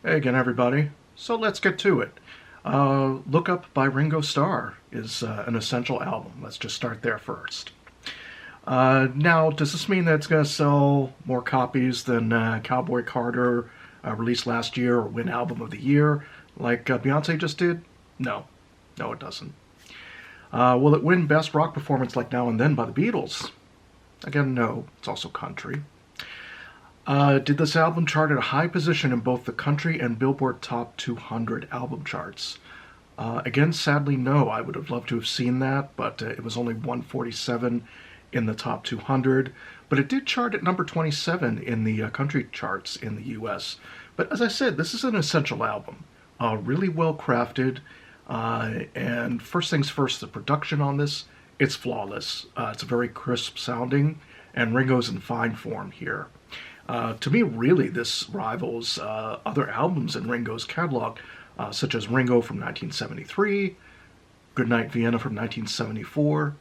Hey again, everybody. So let's get to it. Look Up by Ringo Starr is an essential album. Let's just start there first. Now, does this mean that it's going to sell more copies than Cowboy Carter released last year or win Album of the Year like Beyonce just did? No. No, it doesn't. Will it win Best Rock Performance like Now and Then by the Beatles? Again, no. It's also country. Did this album chart at a high position in both the country and Billboard Top 200 album charts? Again, sadly, no. I would have loved to have seen that, but it was only 147 in the top 200. But it did chart at number 27 in the country charts in the U.S. But as I said, this is an essential album. Really well crafted. And first things first, the production on this, it's flawless. It's very crisp sounding, and Ringo's in fine form here. To me, really, this rivals other albums in Ringo's catalog, such as Ringo from 1973, Goodnight Vienna from 1974,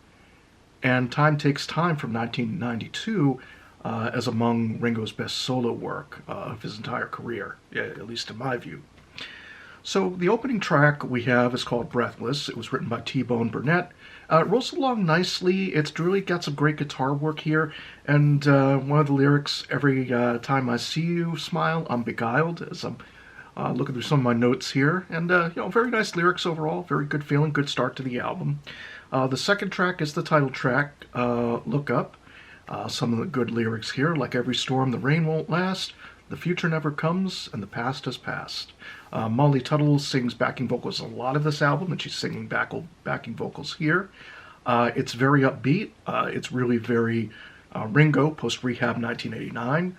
and Time Takes Time from 1992 as among Ringo's best solo work of his entire career, at least in my view. So the opening track we have is called Breathless. It was written by T-Bone Burnett. It rolls along nicely. It's really got some great guitar work here. And one of the lyrics, every time I see you smile, I'm beguiled, as I'm looking through some of my notes here. And, very nice lyrics overall. Very good feeling, good start to the album. The second track is the title track, Look Up. Some of the good lyrics here, like every storm, the rain won't last. The future never comes, and the past has passed. Molly Tuttle sings backing vocals a lot of this album, and she's singing backing vocals here. It's very upbeat. It's really very Ringo, post-rehab 1989.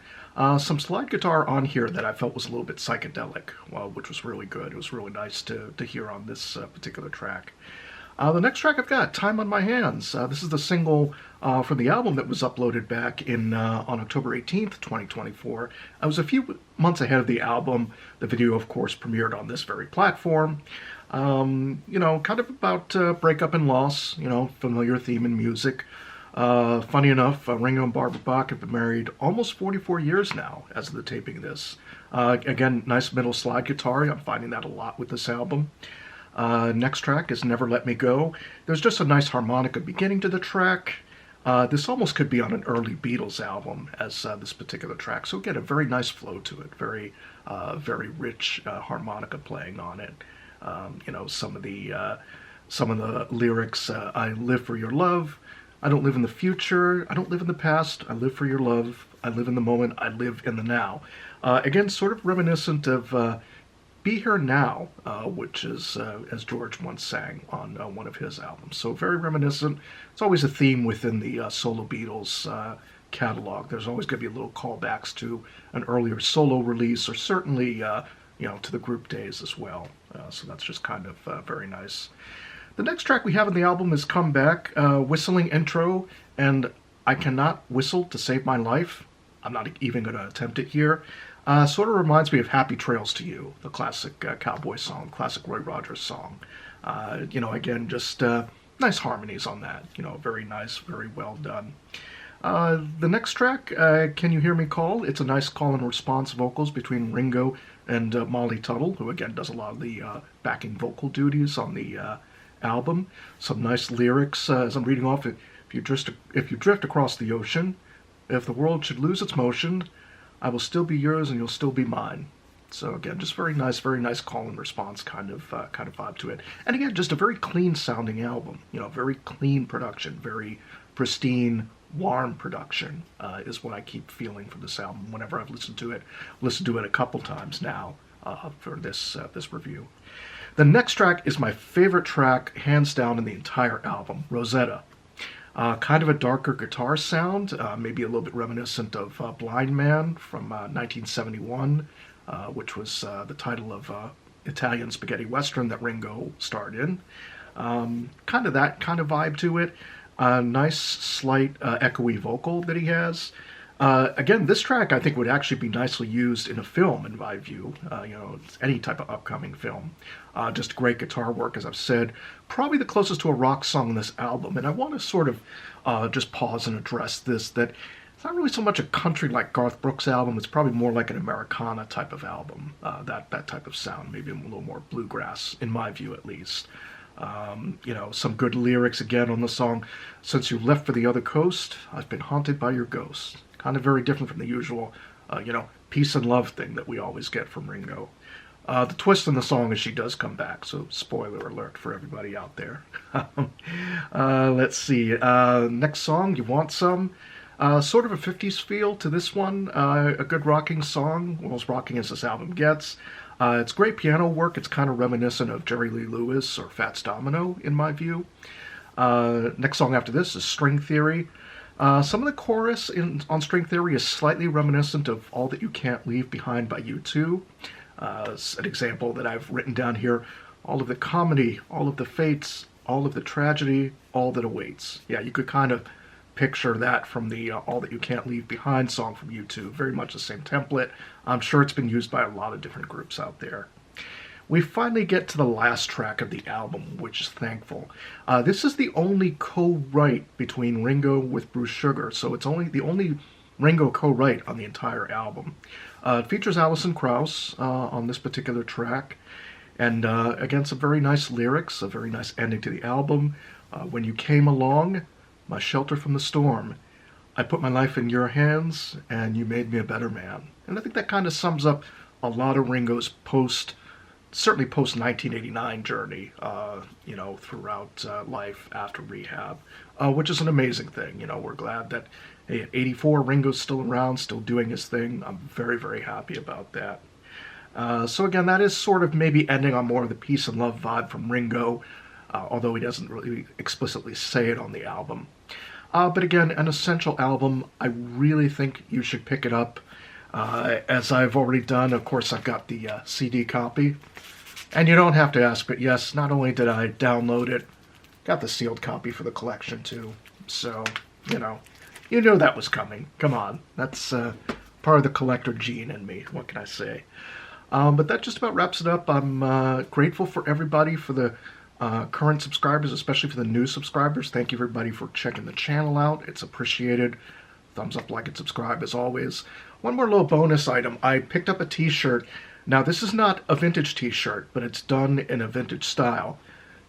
Some slide guitar on here that I felt was a little bit psychedelic, which was really good. It was really nice to hear on this particular track. The next track I've got, Time on My Hands. This is the single from the album that was uploaded back on October 18th, 2024. I was a few months ahead of the album. The video, of course, premiered on this very platform. Kind of about breakup and loss, familiar theme in music. Funny enough, Ringo and Barbara Bach have been married almost 44 years now as of the taping of this. Again, nice middle slide guitar. I'm finding that a lot with this album. Next track is Never Let Me Go. There's just a nice harmonica beginning to the track. This almost could be on an early Beatles album as this particular track. So again, a very nice flow to it. Very, very rich harmonica playing on it. Some of the lyrics, I live for your love. I don't live in the future. I don't live in the past. I live for your love. I live in the moment. I live in the now. Again, sort of reminiscent of Be Here Now, which is, as George once sang on one of his albums. So very reminiscent. It's always a theme within the solo Beatles catalog. There's always going to be little callbacks to an earlier solo release, or certainly, to the group days as well. So that's just kind of very nice. The next track we have on the album is Come Back, whistling intro, and I Cannot Whistle to Save My Life. I'm not even going to attempt it here. Sort of reminds me of Happy Trails to You, the classic cowboy song, classic Roy Rogers song. Again, just nice harmonies on that. Very nice, very well done. The next track, Can You Hear Me Call? It's a nice call and response vocals between Ringo and Molly Tuttle, who again does a lot of the backing vocal duties on the album. Some nice lyrics as I'm reading off. If you drift across the ocean, if the world should lose its motion, I will still be yours and you'll still be mine. So again, just very nice call and response kind of vibe to it. And again, just a very clean sounding album. Very clean production, very pristine, warm production is what I keep feeling from this album whenever I've listened to it. Listened to it a couple times now for this review. The next track is my favorite track, hands down, in the entire album, Rosetta. Kind of a darker guitar sound, maybe a little bit reminiscent of Blind Man from 1971, which was the title of Italian spaghetti western that Ringo starred in. Kind of that kind of vibe to it. Nice, slight, echoey vocal that he has. Again, this track I think would actually be nicely used in a film, in my view. Any type of upcoming film. Just great guitar work, as I've said. Probably the closest to a rock song in this album. And I want to sort of just pause and address this, that it's not really so much a country like Garth Brooks album. It's probably more like an Americana type of album, that type of sound, maybe a little more bluegrass, in my view at least. Some good lyrics again on the song. Since you left for the other coast, I've been haunted by your ghost. Kind of very different from the usual, peace and love thing that we always get from Ringo. The twist in the song is she does come back, so spoiler alert for everybody out there. Let's see. Next song, You Want Some? Sort of a 50s feel to this one. A good rocking song, well, as rocking as this album gets. It's great piano work. It's kind of reminiscent of Jerry Lee Lewis or Fats Domino, in my view. Next song after this is String Theory. Some of the chorus on String Theory is slightly reminiscent of All That You Can't Leave Behind by U2. An example that I've written down here: all of the comedy, all of the fates, all of the tragedy, all that awaits. Yeah, you could kind of picture that from the All That You Can't Leave Behind song from U2. Very much the same template. I'm sure it's been used by a lot of different groups out there. We finally get to the last track of the album, which is Thankful. This is the only co-write between Ringo with Bruce Sugar, so it's the only Ringo co-write on the entire album. It features Alison Krauss on this particular track, and again, some very nice lyrics, a very nice ending to the album. When you came along, my shelter from the storm, I put my life in your hands, and you made me a better man. And I think that kind of sums up a lot of Ringo's certainly post-1989 journey, throughout life after rehab, which is an amazing thing. We're glad that at 84, Ringo's still around, still doing his thing. I'm very, very happy about that. So again, that is sort of maybe ending on more of the peace and love vibe from Ringo, although he doesn't really explicitly say it on the album. But again, an essential album. I really think you should pick it up. As I've already done, of course, I've got the CD copy. And you don't have to ask, but yes, not only did I download it, got the sealed copy for the collection too. So, you know that was coming. Come on. That's part of the collector gene in me. What can I say? But that just about wraps it up. I'm grateful for everybody, for the current subscribers, especially for the new subscribers. Thank you, everybody, for checking the channel out. It's appreciated. Thumbs up, like, and subscribe, as always. One more little bonus item. I picked up a t-shirt. Now, this is not a vintage t-shirt, but it's done in a vintage style.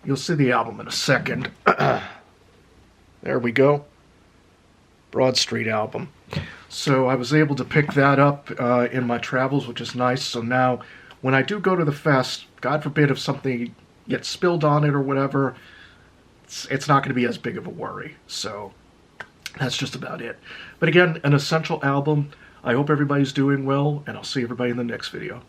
You'll see the album in a second. There we go. Broad Street album. So I was able to pick that up in my travels, which is nice. So now, when I do go to the fest, God forbid if something gets spilled on it or whatever, it's not going to be as big of a worry. So that's just about it. But again, an essential album. I hope everybody's doing well, and I'll see everybody in the next video.